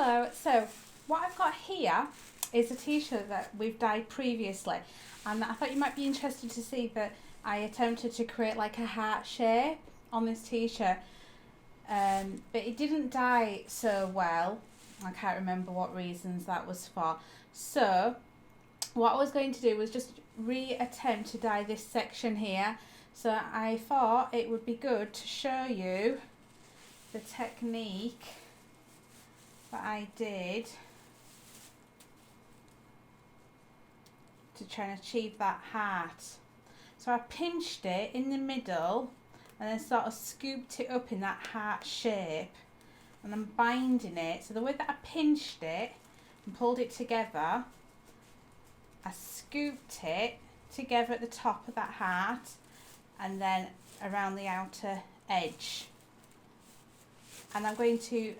Hello, so what I've got here is a t-shirt that we've dyed previously, and I thought you might be interested to see that I attempted to create like a heart shape on this t-shirt, but it didn't dye so well. I can't remember what reasons that was for. So what I was going to do was just re-attempt to dye this section here. So I thought it would be good to show you the technique that I did to try and achieve that heart. So I pinched it in the middle and then sort of scooped it up in that heart shape, and I'm binding it. So the way that I pinched it and pulled it together, I scooped it together at the top of that heart and then around the outer edge. And I'm going to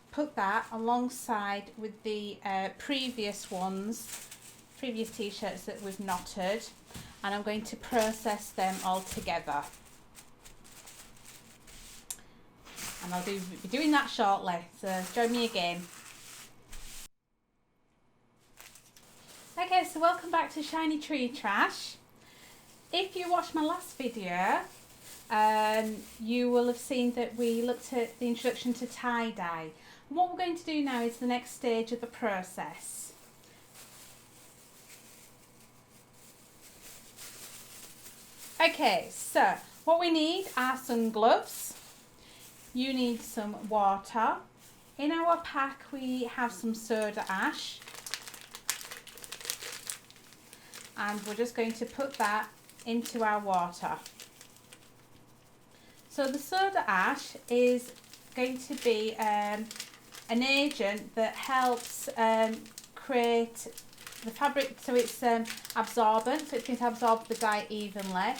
put that alongside with the previous t-shirts that we've knotted, and I'm going to process them all together. And I'll be doing that shortly, so join me again. Okay, so welcome back to Shiny Tree Trash. If you watched my last video, you will have seen that we looked at the introduction to tie-dye. What we're going to do now is the next stage of the process. Okay, so what we need are some gloves. You need some water. In our pack we have some soda ash, and we're just going to put that into our water. So the soda ash is going to be an agent that helps create the fabric, so it's absorbent, so it's going to absorb the dye evenly.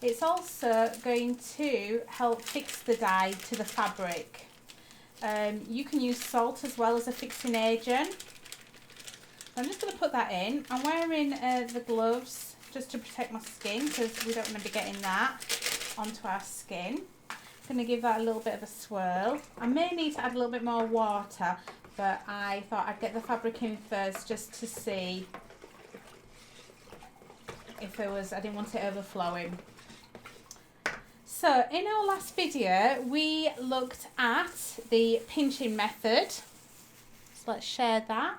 It's also going to help fix the dye to the fabric. You can use salt as well as a fixing agent. I'm just going to put that in. I'm wearing the gloves just to protect my skin, because we don't want to be getting that onto our skin. I'm going to give that a little bit of a swirl. I may need to add a little bit more water, but I thought I'd get the fabric in first just to see if there was, I didn't want it overflowing. So in our last video we looked at the pinching method, so let's share that.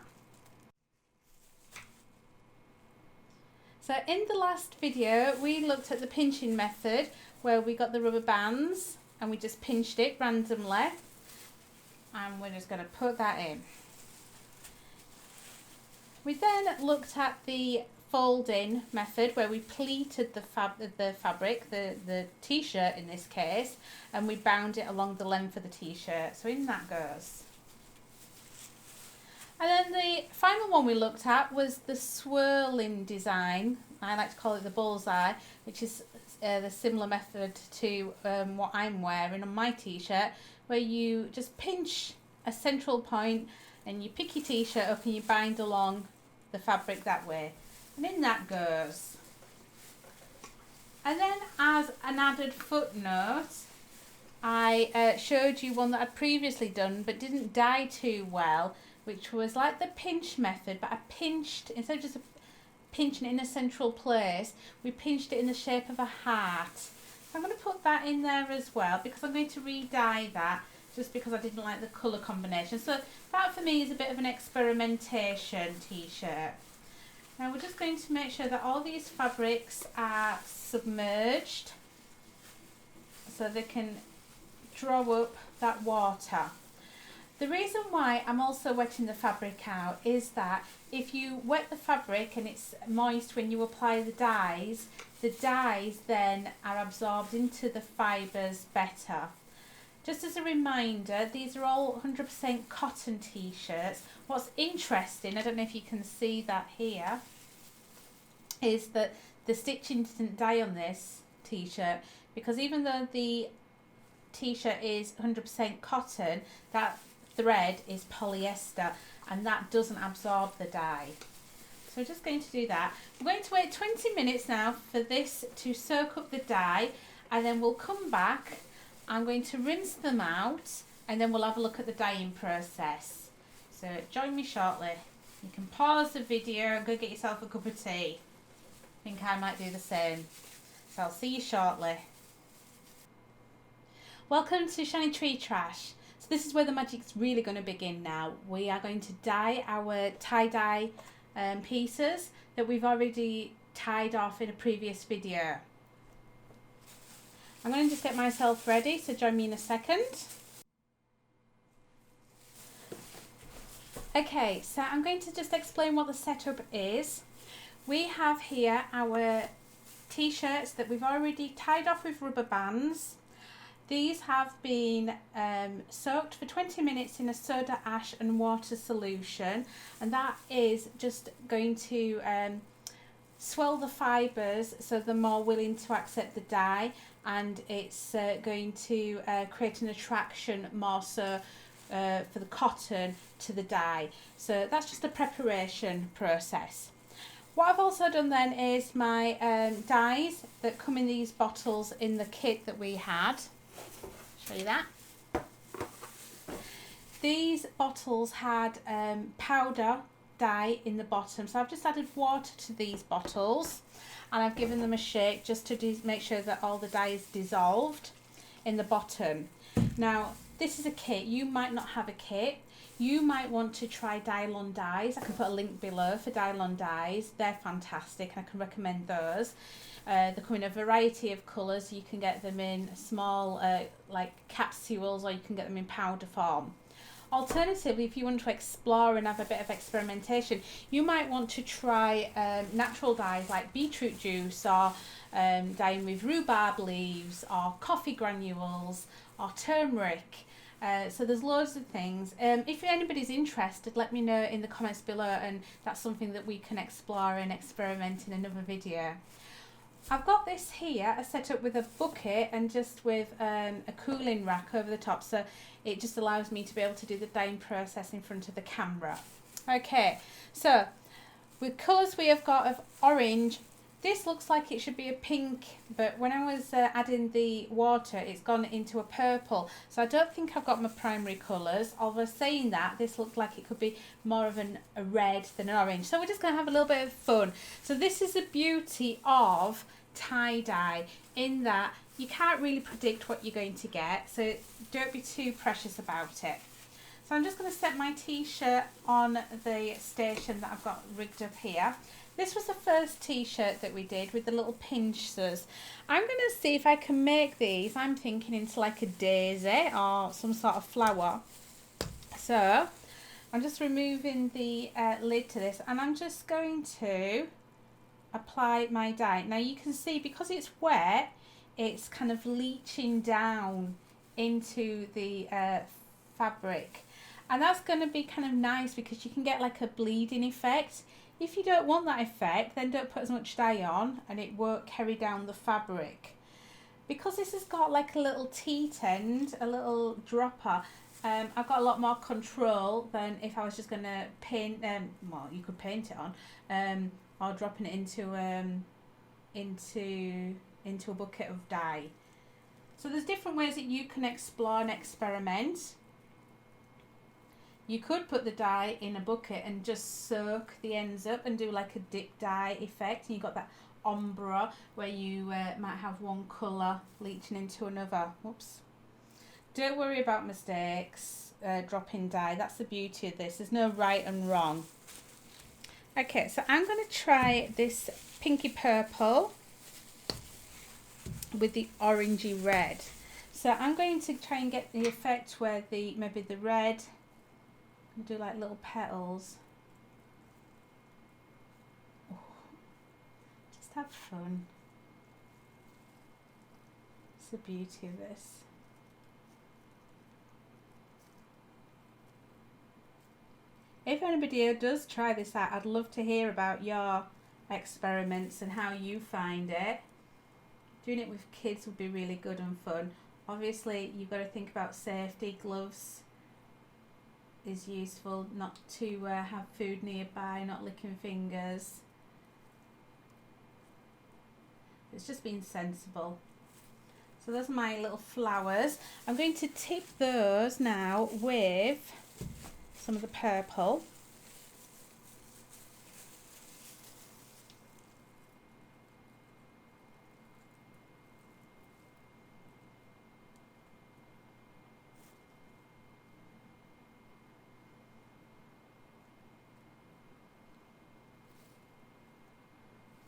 So in the last video we looked at the pinching method, where we got the rubber bands and we just pinched it randomly, and we're just going to put that in. We then looked at the folding method, where we pleated the fabric, the t-shirt in this case, and we bound it along the length of the t-shirt. So in that goes. And then the final one we looked at was the swirling design. I like to call it the bullseye, which is the similar method to what I'm wearing on my t-shirt, where you just pinch a central point and you pick your t-shirt up and you bind along the fabric that way. And in that goes. And then as an added footnote, I showed you one that I'd previously done but didn't dye too well, which was like the pinch method, but I pinched, instead of just pinching it in a central place, we pinched it in the shape of a heart. So I'm going to put that in there as well, because I'm going to re-dye that, just because I didn't like the colour combination. So that for me is a bit of an experimentation t-shirt. Now we're just going to make sure that all these fabrics are submerged so they can draw up that water. The reason why I'm also wetting the fabric out is that if you wet the fabric and it's moist when you apply the dyes then are absorbed into the fibres better. Just as a reminder, these are all 100% cotton t-shirts. What's interesting, I don't know if you can see that here, is that the stitching didn't dye on this t-shirt, because even though the t-shirt is 100% cotton, that thread is polyester and that doesn't absorb the dye. So we're just going to do that. We're going to wait 20 minutes now for this to soak up the dye, and then we'll come back. I'm going to rinse them out and then we'll have a look at the dyeing process. So join me shortly. You can pause the video and go get yourself a cup of tea. I think I might do the same. So I'll see you shortly. Welcome to Shiny Tree Trash. So this is where the magic's really going to begin now. We are going to dye our tie-dye pieces that we've already tied off in a previous video. I'm going to just get myself ready, so join me in a second. Okay, so I'm going to just explain what the setup is. We have here our t-shirts that we've already tied off with rubber bands. These have been soaked for 20 minutes in a soda ash and water solution, and that is just going to swell the fibres so they're more willing to accept the dye, and it's going to create an attraction more so for the cotton to the dye. So that's just a preparation process. What I've also done then is my dyes that come in these bottles in the kit that we had. Show you that. These bottles had powder dye in the bottom, so I've just added water to these bottles and I've given them a shake just to make sure that all the dye is dissolved in the bottom. Now this is a kit. You might not have a kit. You might want to try Dylon dyes. I can put a link below for Dylon dyes. They're fantastic and I can recommend those. They come in a variety of colours. You can get them in small like capsules, or you can get them in powder form. Alternatively, if you want to explore and have a bit of experimentation, you might want to try natural dyes like beetroot juice, or dyeing with rhubarb leaves, or coffee granules, or turmeric. So there's loads of things. If anybody's interested, let me know in the comments below, and that's something that we can explore and experiment in another video. I've got this here set up with a bucket and just with a cooling rack over the top, so it just allows me to be able to do the dyeing process in front of the camera. Okay, so with colours we have got of orange. This looks like it should be a pink, but when I was adding the water, it's gone into a purple. So I don't think I've got my primary colours. Although saying that, this looked like it could be more of a red than an orange. So we're just going to have a little bit of fun. So this is the beauty of tie-dye, in that you can't really predict what you're going to get. So don't be too precious about it. So I'm just going to set my t-shirt on the station that I've got rigged up here. This was the first t-shirt that we did with the little pincers. I'm going to see if I can make these, I'm thinking, into like a daisy or some sort of flower. So I'm just removing the lid to this, and I'm just going to apply my dye. Now you can see, because it's wet, it's kind of leaching down into the fabric. And that's going to be kind of nice because you can get like a bleeding effect. If you don't want that effect, then don't put as much dye on and it won't carry down the fabric. Because this has got like a little teat end, a little dropper, I've got a lot more control than if I was just going to paint, well, you could paint it on, or dropping it into a bucket of dye. So there's different ways that you can explore and experiment. You could put the dye in a bucket and just soak the ends up and do like a dip dye effect, and you've got that ombre where you might have one colour leaching into another. Whoops. Don't worry about mistakes, dropping dye. That's the beauty of this. There's no right and wrong. Okay, so I'm going to try this pinky purple with the orangey red. So I'm going to try and get the effect where maybe the red, do like little petals. Oh, just have fun. It's the beauty of this. If anybody does try this out, I'd love to hear about your experiments and how you find it. Doing it with kids would be really good and fun. Obviously, you've got to think about safety. Gloves is useful, not to have food nearby, not licking fingers. It's just being sensible. So those are my little flowers. I'm going to tip those now with some of the purple.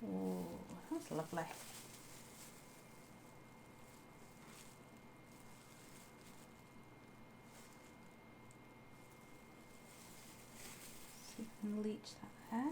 Oh, that's lovely. So you can leach that there.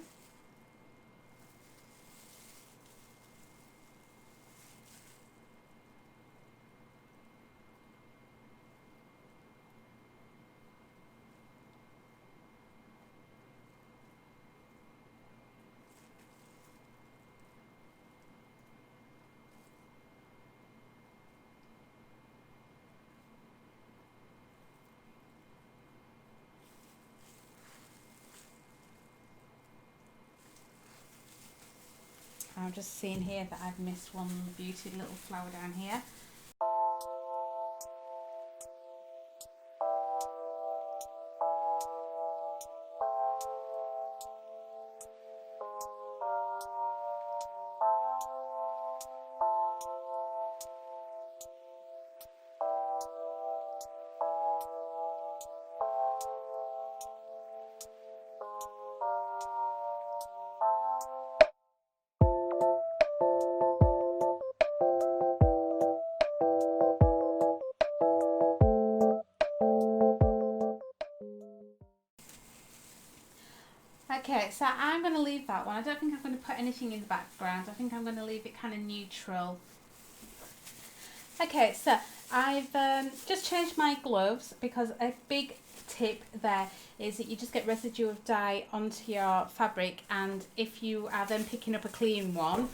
I'm just seeing here that I've missed one beauty little flower down here. Okay, so I'm going to leave that one. I don't think I'm going to put anything in the background. I think I'm going to leave it kind of neutral. Okay, so I've just changed my gloves because a big tip there is that you just get residue of dye onto your fabric, and if you are then picking up a clean one,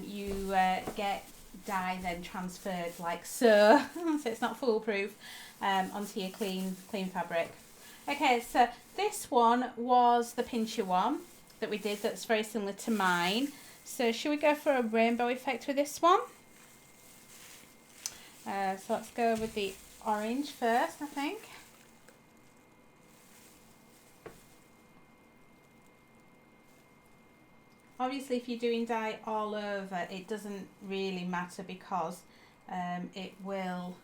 you get dye then transferred like so, so it's not foolproof, onto your clean fabric. Okay, so this one was the pincher one that we did that's very similar to mine. So should we go for a rainbow effect with this one? So let's go with the orange first, I think. Obviously, if you're doing dye all over, it doesn't really matter because it will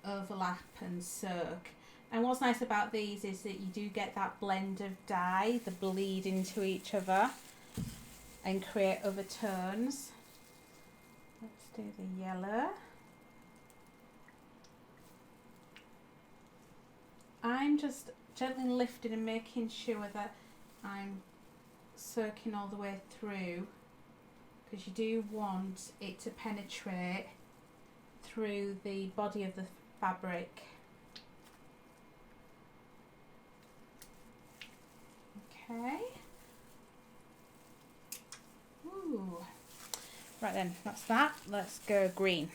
overlap and soak. And what's nice about these is that you do get that blend of dye, the bleed into each other and create other tones. Let's do the yellow. I'm just gently lifting and making sure that I'm soaking all the way through, because you do want it to penetrate through the body of the fabric. Okay. Ooh. Right then, that's that. Let's go green.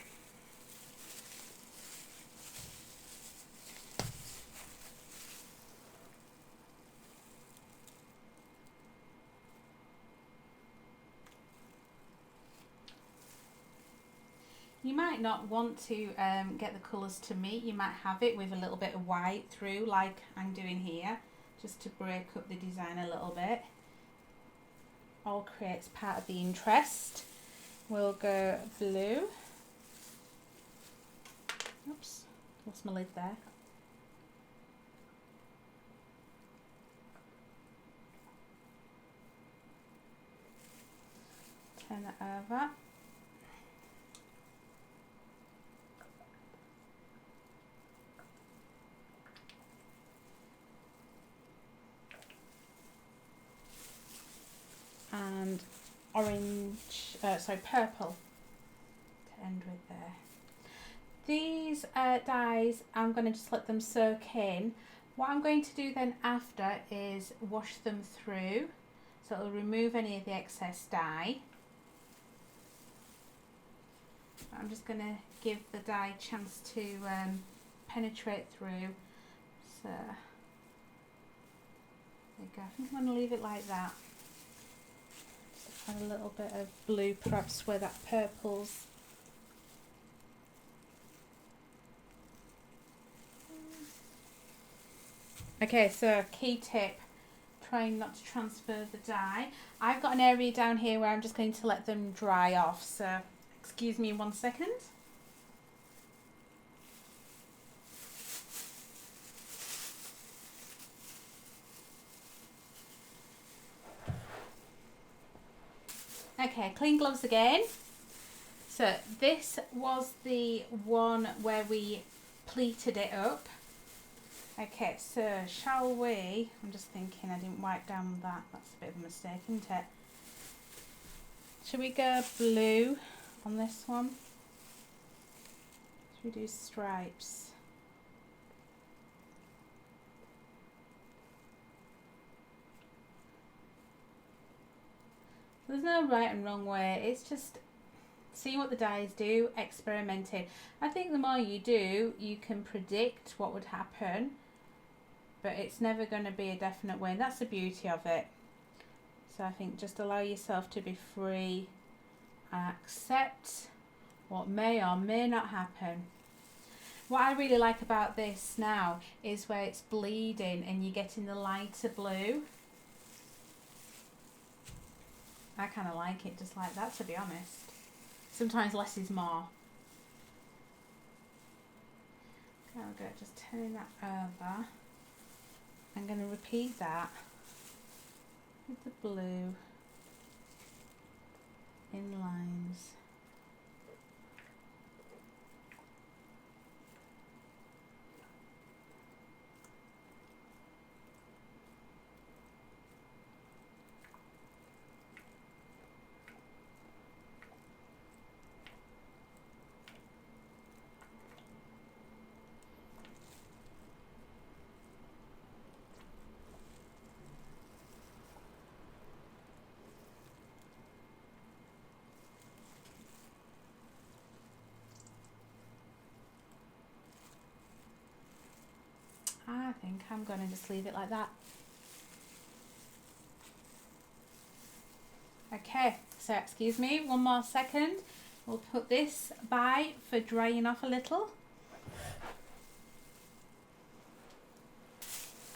You might not want to get the colours to meet. You might have it with a little bit of white through, like I'm doing here, just to break up the design a little bit. All creates part of the interest. We'll go blue. Oops, lost my lid there. Turn it over. And orange, purple to end with there. These dyes, I'm going to just let them soak in. What I'm going to do then after is wash them through, so it'll remove any of the excess dye. I'm just going to give the dye a chance to penetrate through. So there you go. I think I'm going to leave it like that. Just add a little bit of blue perhaps where that purple's Okay, so key tip, trying not to transfer the dye. I've got an area down here where I'm just going to let them dry off, so excuse me 1 second. Okay, clean gloves again. So this was the one where we pleated it up. Okay, so shall we, I'm just thinking I didn't wipe down that, that's a bit of a mistake, isn't it? Should we go blue on this one? Should we do stripes? There's no right and wrong way, it's just seeing what the dyes do, experimenting. I think the more you do, you can predict what would happen, but it's never going to be a definite way, and that's the beauty of it. So I think just allow yourself to be free and accept what may or may not happen. What I really like about this now is where it's bleeding and you're getting the lighter blue. I kind of like it just like that, to be honest. Sometimes less is more. There we go, just turning that over. I'm going to repeat that with the blue in lines. I think I'm going to just leave it like that. Okay, so excuse me, 1 more second. We'll put this by for drying off a little.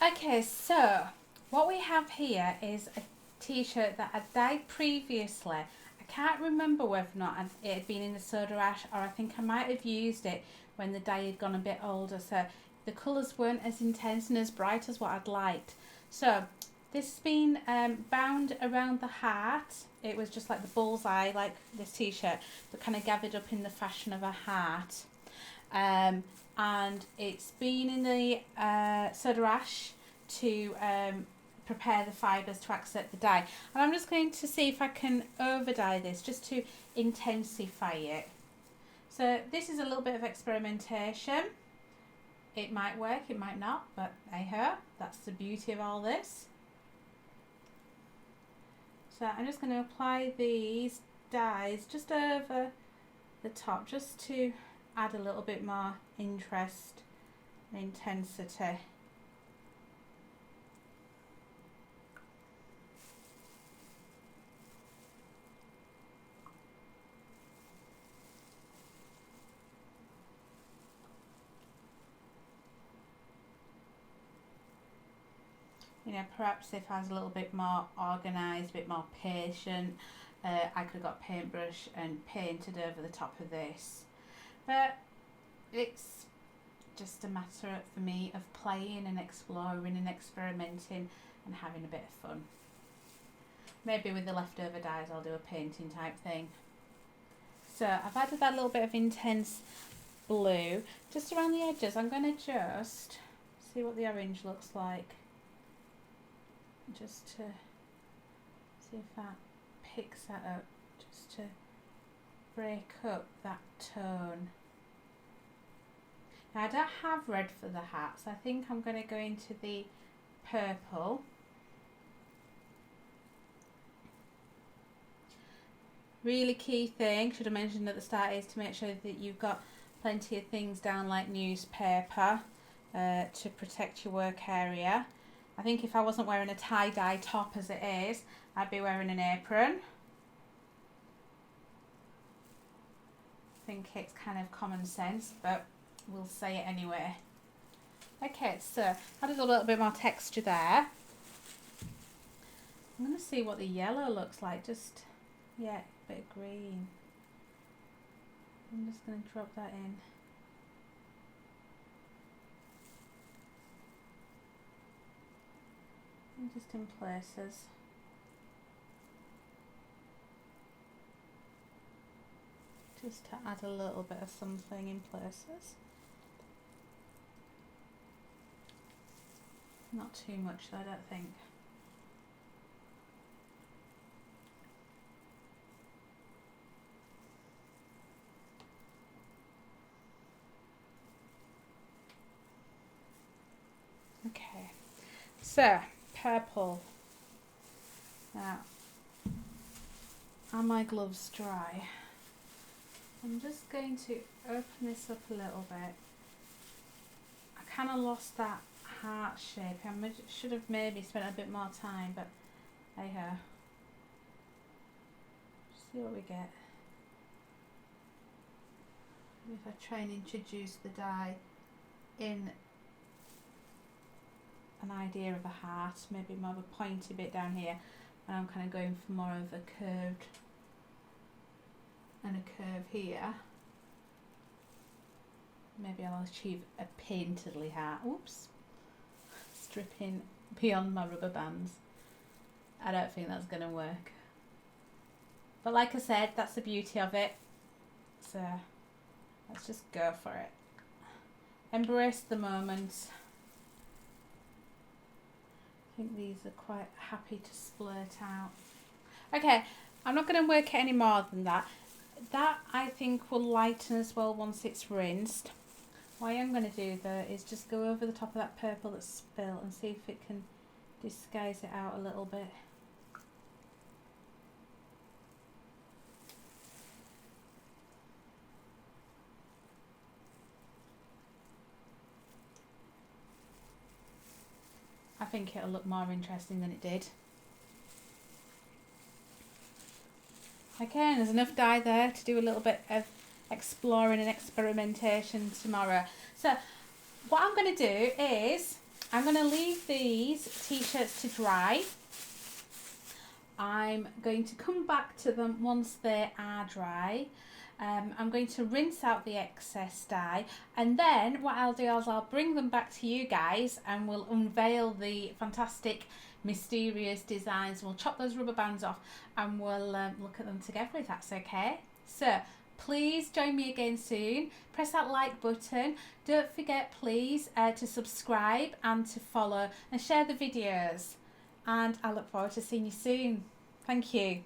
Okay, so what we have here is a t-shirt that I dyed previously. I can't remember whether or not it had been in the soda ash, or I think I might have used it when the dye had gone a bit older, so the colours weren't as intense and as bright as what I'd liked. So this has been bound around the heart. It was just like the bullseye, like this t-shirt, but kind of gathered up in the fashion of a heart. And it's been in the soda ash to prepare the fibres to accept the dye. And I'm just going to see if I can over dye this just to intensify it. So this is a little bit of experimentation. It might work, it might not, but hey ho, that's the beauty of all this. So I'm just going to apply these dyes just over the top, just to add a little bit more interest and intensity. You know, perhaps if I was a little bit more organised, a bit more patient, I could have got paintbrush and painted over the top of this. But it's just a matter for me of playing and exploring and experimenting and having a bit of fun. Maybe with the leftover dyes I'll do a painting type thing. So I've added that little bit of intense blue just around the edges. I'm going to just see what the orange looks like, just to see if that picks that up, just to break up that tone. Now I don't have red for the hat, so I think I'm going to go into the purple. Really key thing, should have mentioned at the start, is to make sure that you've got plenty of things down like newspaper to protect your work area. I think if I wasn't wearing a tie-dye top as it is, I'd be wearing an apron. I think it's kind of common sense, but we'll say it anyway. Okay, so added a little bit more texture there. I'm going to see what the yellow looks like. Just, yeah, a bit of green. I'm just going to drop that in. And just in places. Just to add a little bit of something in places. Not too much, I don't think. Okay, so purple. Now, are my gloves dry? I'm just going to open this up a little bit. I kind of lost that heart shape. I should have maybe spent a bit more time, but hey ho. See what we get. If I try and introduce the dye in an idea of a heart, maybe more of a pointy bit down here, and I'm kind of going for more of a curved and a curve here. Maybe I'll achieve a painterly heart. Oops, stripping beyond my rubber bands. I don't think that's going to work, but like I said, that's the beauty of it. So let's just go for it. Embrace the moment. I think these are quite happy to splurt out. Okay, I'm not going to work it any more than that. That I think will lighten as well once it's rinsed. What I am going to do though is just go over the top of that purple that's spilt and see if it can disguise it out a little bit. I think it'll look more interesting than it did. Okay, and there's enough dye there to do a little bit of exploring and experimentation tomorrow. So what I'm going to do is I'm going to leave these t-shirts to dry. I'm going to come back to them once they are dry. I'm going to rinse out the excess dye, and then what I'll do is I'll bring them back to you guys and we'll unveil the fantastic mysterious designs. We'll chop those rubber bands off and we'll look at them together if that's okay. So please join me again soon. Press that like button. Don't forget please to subscribe and to follow and share the videos, and I look forward to seeing you soon. Thank you.